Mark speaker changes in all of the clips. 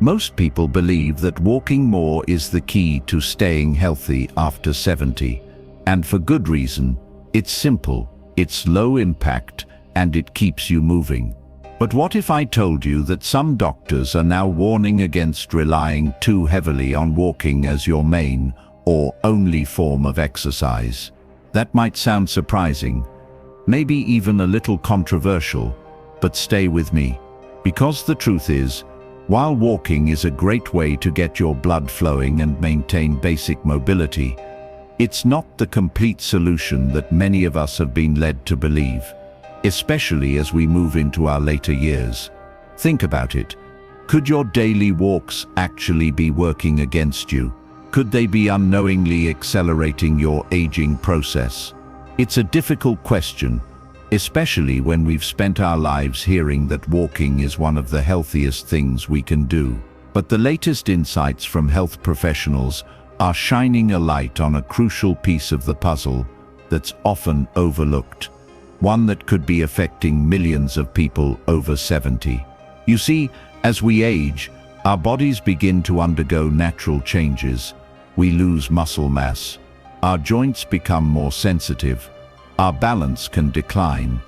Speaker 1: Most people believe that walking more is the key to staying healthy after 70. And for good reason. It's simple, it's low impact, and it keeps you moving. But what if I told you that some doctors are now warning against relying too heavily on walking as your main or only form of exercise? That might sound surprising, maybe even a little controversial, but stay with me. Because the truth is, while walking is a great way to get your blood flowing and maintain basic mobility, it's not the complete solution that many of us have been led to believe, especially as we move into our later years. Think about it. Could your daily walks actually be working against you? Could they be unknowingly accelerating your aging process? It's a difficult question, especially when we've spent our lives hearing that walking is one of the healthiest things we can do. But the latest insights from health professionals are shining a light on a crucial piece of the puzzle that's often overlooked, one that could be affecting millions of people over 70. You see, as we age, our bodies begin to undergo natural changes. We lose muscle mass, our joints become more sensitive, our balance can decline,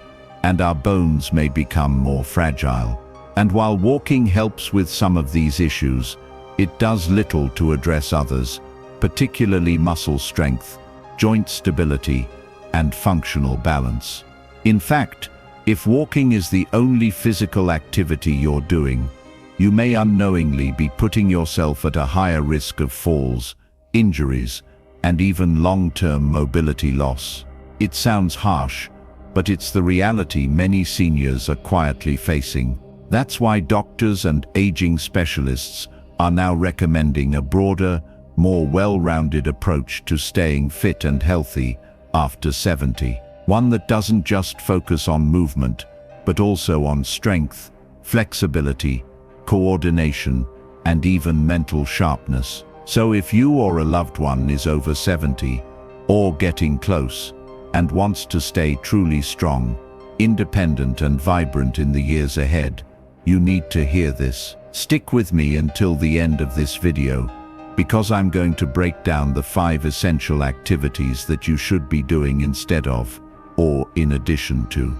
Speaker 1: and our bones may become more fragile. And while walking helps with some of these issues, it does little to address others, particularly muscle strength, joint stability, and functional balance. In fact, if walking is the only physical activity you're doing, you may unknowingly be putting yourself at a higher risk of falls, injuries, and even long-term mobility loss. It sounds harsh, but it's the reality many seniors are quietly facing. That's why doctors and aging specialists are now recommending a broader, more well-rounded approach to staying fit and healthy after 70. One that doesn't just focus on movement, but also on strength, flexibility, coordination, and even mental sharpness. So if you or a loved one is over 70, or getting close, and wants to stay truly strong, independent and vibrant in the years ahead, you need to hear this. Stick with me until the end of this video, because I'm going to break down the 5 essential activities that you should be doing instead of, or in addition to,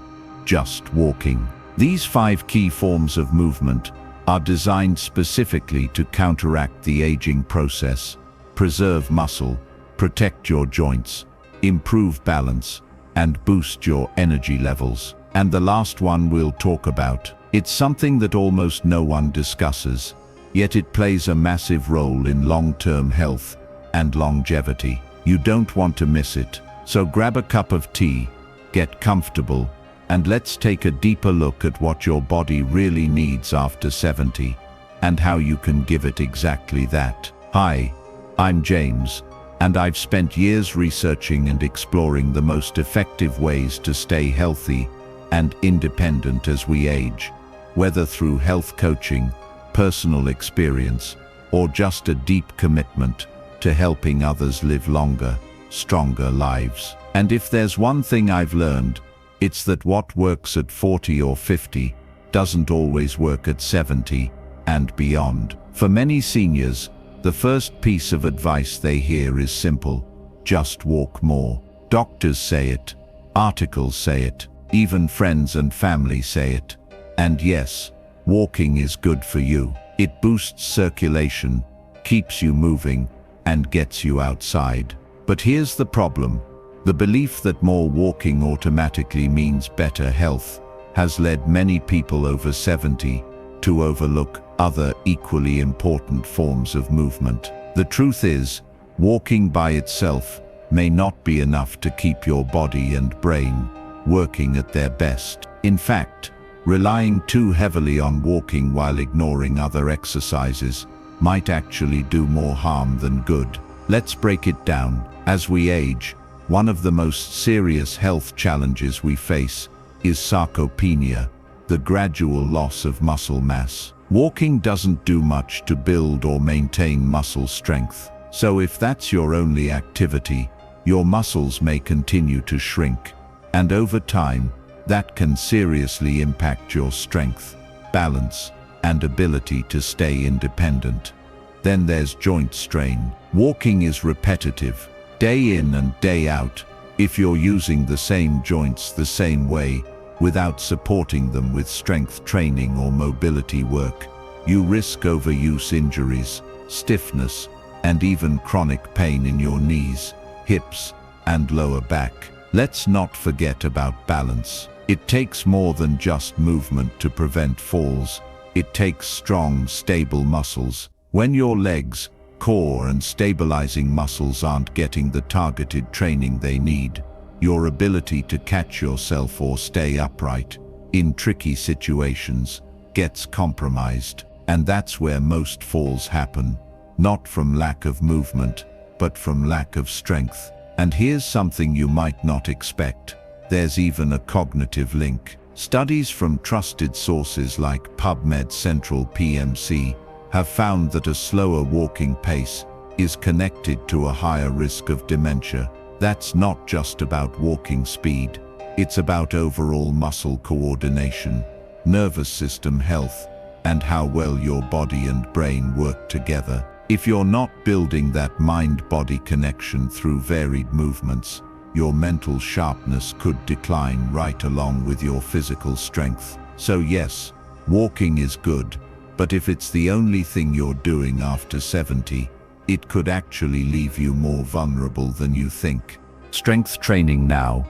Speaker 1: just walking. These 5 key forms of movement are designed specifically to counteract the aging process, preserve muscle, protect your joints, improve balance, and boost your energy levels. And the last one we'll talk about. It's something that almost no one discusses, yet it plays a massive role in long-term health and longevity. You don't want to miss it. So grab a cup of tea, get comfortable, and let's take a deeper look at what your body really needs after 70, and how you can give it exactly that. Hi, I'm James, and I've spent years researching and exploring the most effective ways to stay healthy and independent as we age, whether through health coaching, personal experience, or just a deep commitment to helping others live longer, stronger lives. And if there's one thing I've learned, it's that what works at 40 or 50 doesn't always work at 70 and beyond. For many seniors, the first piece of advice they hear is simple: just walk more. Doctors say it, articles say it, even friends and family say it. And yes, walking is good for you. It boosts circulation, keeps you moving, and gets you outside. But here's the problem. The belief that more walking automatically means better health has led many people over 70 to overlook other equally important forms of movement. The truth is, walking by itself may not be enough to keep your body and brain working at their best. In fact, relying too heavily on walking while ignoring other exercises might actually do more harm than good. Let's break it down. As we age, one of the most serious health challenges we face is sarcopenia, the gradual loss of muscle mass. Walking doesn't do much to build or maintain muscle strength. So if that's your only activity, your muscles may continue to shrink. And over time, that can seriously impact your strength, balance, and ability to stay independent. Then there's joint strain. Walking is repetitive, day in and day out. If you're using the same joints the same way, without supporting them with strength training or mobility work, you risk overuse injuries, stiffness, and even chronic pain in your knees, hips, and lower back. Let's not forget about balance. It takes more than just movement to prevent falls. It takes strong, stable muscles. When your legs, core, and stabilizing muscles aren't getting the targeted training they need, your ability to catch yourself or stay upright in tricky situations gets compromised. And that's where most falls happen, not from lack of movement, but from lack of strength. And here's something you might not expect. There's even a cognitive link. Studies from trusted sources like PubMed Central PMC have found that a slower walking pace is connected to a higher risk of dementia. That's not just about walking speed. It's about overall muscle coordination, nervous system health, and how well your body and brain work together. If you're not building that mind-body connection through varied movements, your mental sharpness could decline right along with your physical strength. So yes, walking is good, but if it's the only thing you're doing after 70, it could actually leave you more vulnerable than you think. Strength training now.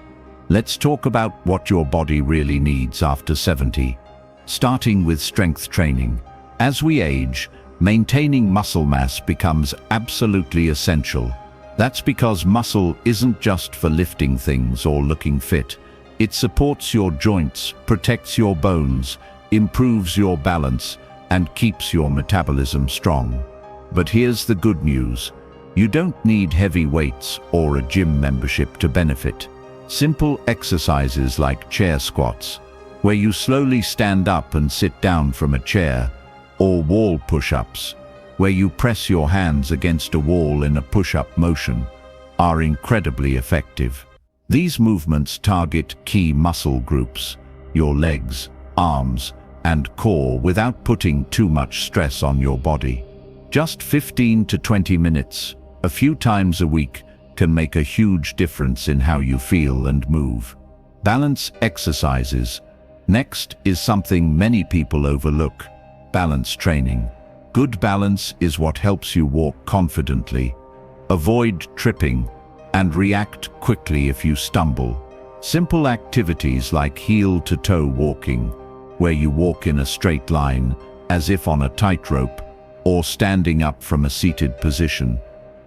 Speaker 1: Let's talk about what your body really needs after 70. Starting with strength training. As we age, maintaining muscle mass becomes absolutely essential. That's because muscle isn't just for lifting things or looking fit. It supports your joints, protects your bones, improves your balance, and keeps your metabolism strong. But here's the good news. You don't need heavy weights or a gym membership to benefit. Simple exercises like chair squats, where you slowly stand up and sit down from a chair, or wall push-ups, where you press your hands against a wall in a push-up motion, are incredibly effective. These movements target key muscle groups, your legs, arms, and core without putting too much stress on your body. Just 15 to 20 minutes, a few times a week, can make a huge difference in how you feel and move. Balance exercises. Next is something many people overlook: balance training. Good balance is what helps you walk confidently, avoid tripping, and react quickly if you stumble. Simple activities like heel-to-toe walking, where you walk in a straight line as if on a tightrope, or standing up from a seated position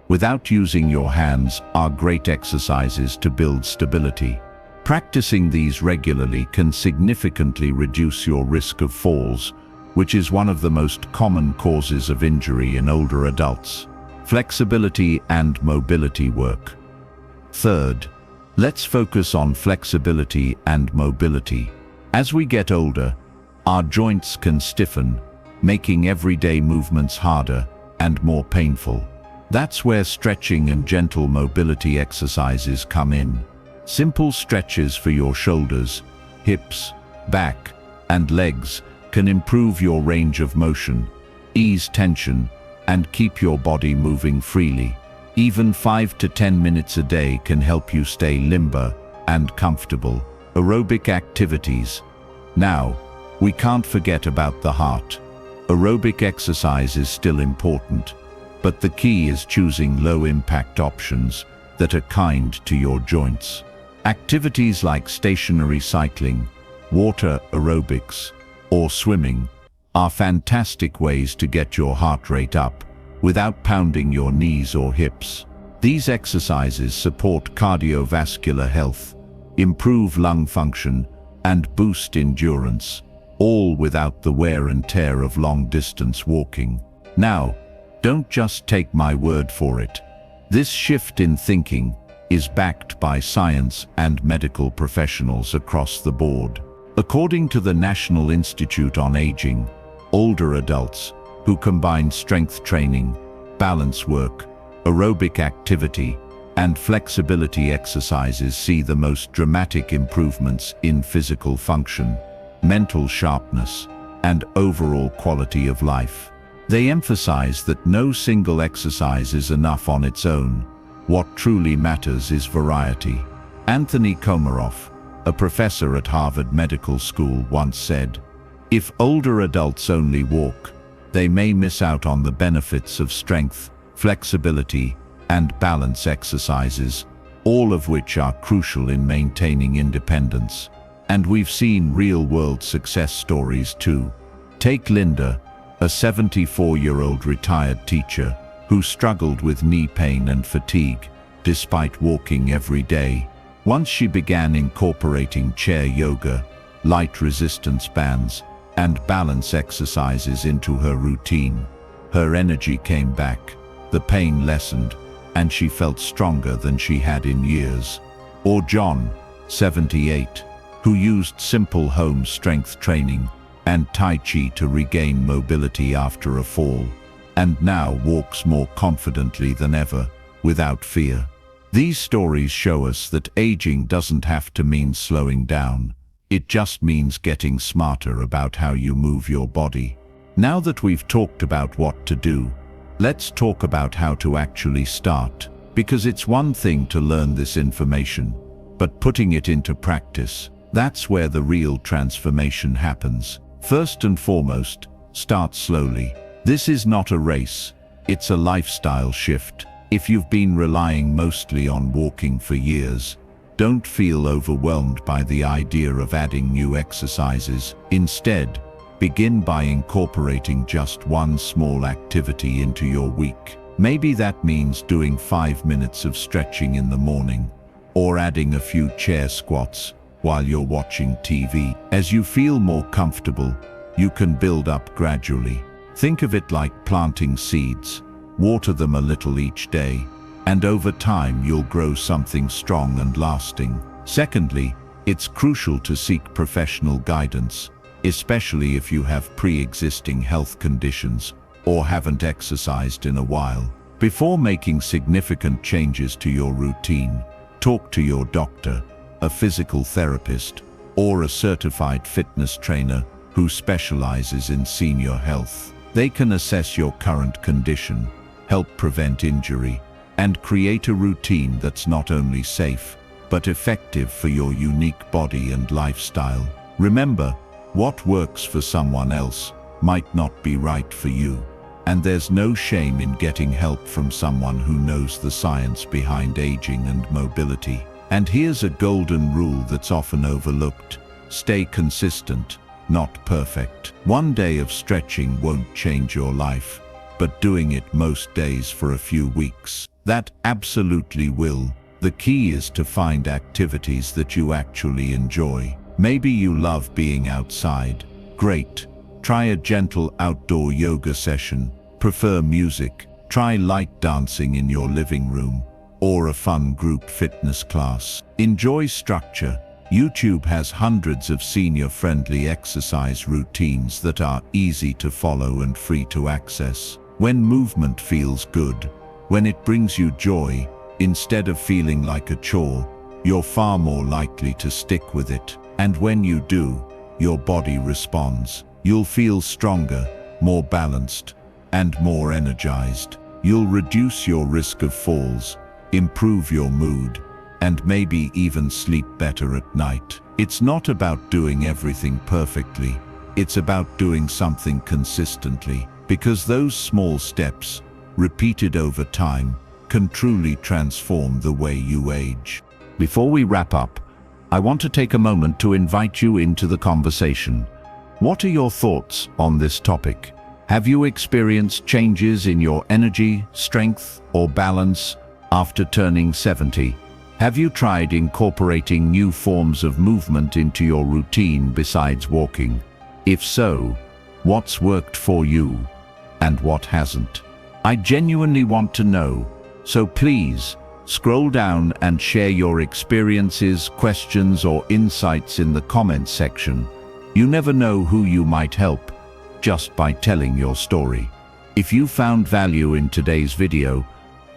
Speaker 1: without using your hands, are great exercises to build stability. Practicing these regularly can significantly reduce your risk of falls, which is one of the most common causes of injury in older adults. Flexibility and mobility work. Third, let's focus on flexibility and mobility. As we get older, our joints can stiffen, making everyday movements harder and more painful. That's where stretching and gentle mobility exercises come in. Simple stretches for your shoulders, hips, back, and legs can improve your range of motion, ease tension, and keep your body moving freely. Even 5 to 10 minutes a day can help you stay limber and comfortable. Aerobic activities. Now, we can't forget about the heart. Aerobic exercise is still important, but the key is choosing low-impact options that are kind to your joints. Activities like stationary cycling, water aerobics, or swimming are fantastic ways to get your heart rate up without pounding your knees or hips. These exercises support cardiovascular health, improve lung function, and boost endurance, all without the wear and tear of long-distance walking. Now, don't just take my word for it. This shift in thinking is backed by science and medical professionals across the board. According to the National Institute on Aging, older adults who combine strength training, balance work, aerobic activity, and flexibility exercises see the most dramatic improvements in physical function, mental sharpness, and overall quality of life. They emphasize that no single exercise is enough on its own. What truly matters is variety. Anthony Komaroff, a professor at Harvard Medical School, once said, "If older adults only walk, they may miss out on the benefits of strength, flexibility, and balance exercises, all of which are crucial in maintaining independence." And we've seen real-world success stories too. Take Linda, a 74-year-old retired teacher who struggled with knee pain and fatigue despite walking every day. Once she began incorporating chair yoga, light resistance bands, and balance exercises into her routine, her energy came back, the pain lessened, and she felt stronger than she had in years. Or John, 78, who used simple home strength training and Tai Chi to regain mobility after a fall, and now walks more confidently than ever, without fear. These stories show us that aging doesn't have to mean slowing down. It just means getting smarter about how you move your body. Now that we've talked about what to do, let's talk about how to actually start. Because it's one thing to learn this information, but putting it into practice, that's where the real transformation happens. First and foremost, start slowly. This is not a race, it's a lifestyle shift. If you've been relying mostly on walking for years, don't feel overwhelmed by the idea of adding new exercises. Instead, begin by incorporating just one small activity into your week. Maybe that means doing 5 minutes of stretching in the morning, or adding a few chair squats while you're watching TV. As you feel more comfortable, you can build up gradually. Think of it like planting seeds. Water them a little each day, and over time you'll grow something strong and lasting. Secondly, it's crucial to seek professional guidance, especially if you have pre-existing health conditions or haven't exercised in a while. Before making significant changes to your routine, talk to your doctor, a physical therapist, or a certified fitness trainer who specializes in senior health. They can assess your current condition, help prevent injury, and create a routine that's not only safe, but effective for your unique body and lifestyle. Remember, what works for someone else might not be right for you, and there's no shame in getting help from someone who knows the science behind aging and mobility. And here's a golden rule that's often overlooked: stay consistent, not perfect. One day of stretching won't change your life, but doing it most days for a few weeks, that absolutely will. The key is to find activities that you actually enjoy. Maybe you love being outside. Great. Try a gentle outdoor yoga session. Prefer music? Try light dancing in your living room, or a fun group fitness class. Enjoy structure. YouTube has hundreds of senior-friendly exercise routines that are easy to follow and free to access. When movement feels good, when it brings you joy, instead of feeling like a chore, you're far more likely to stick with it. And when you do, your body responds. You'll feel stronger, more balanced, and more energized. You'll reduce your risk of falls, improve your mood, and maybe even sleep better at night. It's not about doing everything perfectly. It's about doing something consistently, because those small steps, repeated over time, can truly transform the way you age. Before we wrap up, I want to take a moment to invite you into the conversation. What are your thoughts on this topic? Have you experienced changes in your energy, strength, or balance after turning 70? Have you tried incorporating new forms of movement into your routine besides walking? If so, what's worked for you and what hasn't? I genuinely want to know, so please scroll down and share your experiences, questions, or insights in the comments section. You never know who you might help just by telling your story. If you found value in today's video,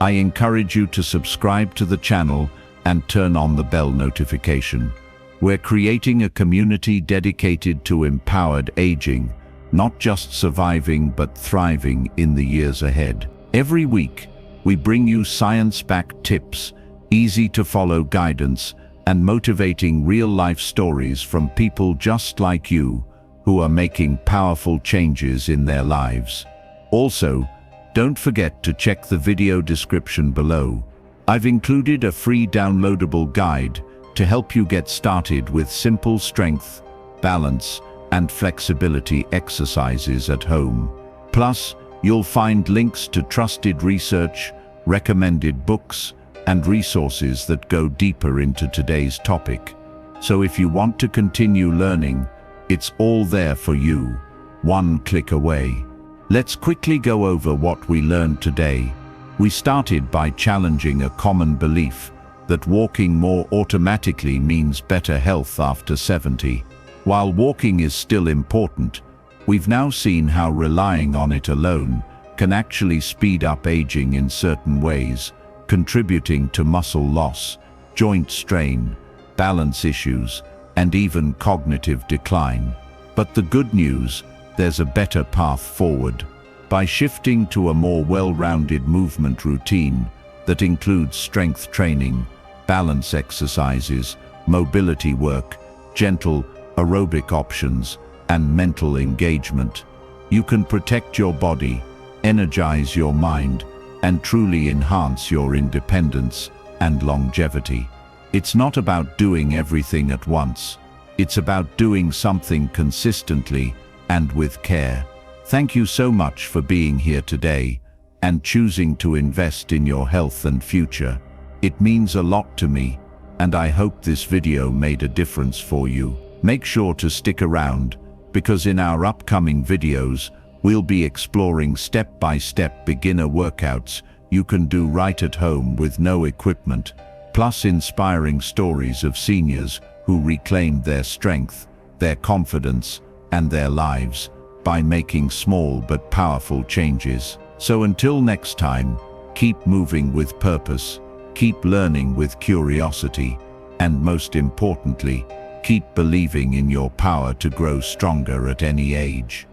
Speaker 1: I encourage you to subscribe to the channel and turn on the bell notification. We're creating a community dedicated to empowered aging, not just surviving but thriving in the years ahead. Every week, we bring you science-backed tips, easy-to-follow guidance, and motivating real-life stories from people just like you who are making powerful changes in their lives. Also, don't forget to check the video description below. I've included a free downloadable guide to help you get started with simple strength, balance, and flexibility exercises at home. Plus, you'll find links to trusted research, recommended books, and resources that go deeper into today's topic. So if you want to continue learning, it's all there for you, one click away. Let's quickly go over what we learned today. We started by challenging a common belief that walking more automatically means better health after 70. While walking is still important, we've now seen how relying on it alone can actually speed up aging in certain ways, contributing to muscle loss, joint strain, balance issues, and even cognitive decline. But the good news, there's a better path forward. By shifting to a more well-rounded movement routine that includes strength training, balance exercises, mobility work, gentle aerobic options, and mental engagement, you can protect your body, energize your mind, and truly enhance your independence and longevity. It's not about doing everything at once. It's about doing something consistently and with care. Thank you so much for being here today and choosing to invest in your health and future. It means a lot to me, and I hope this video made a difference for you. Make sure to stick around, because in our upcoming videos, we'll be exploring step-by-step beginner workouts you can do right at home with no equipment, plus inspiring stories of seniors who reclaimed their strength, their confidence, and their lives by making small but powerful changes. So until next time, keep moving with purpose, keep learning with curiosity, and most importantly, keep believing in your power to grow stronger at any age.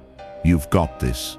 Speaker 1: You've got this.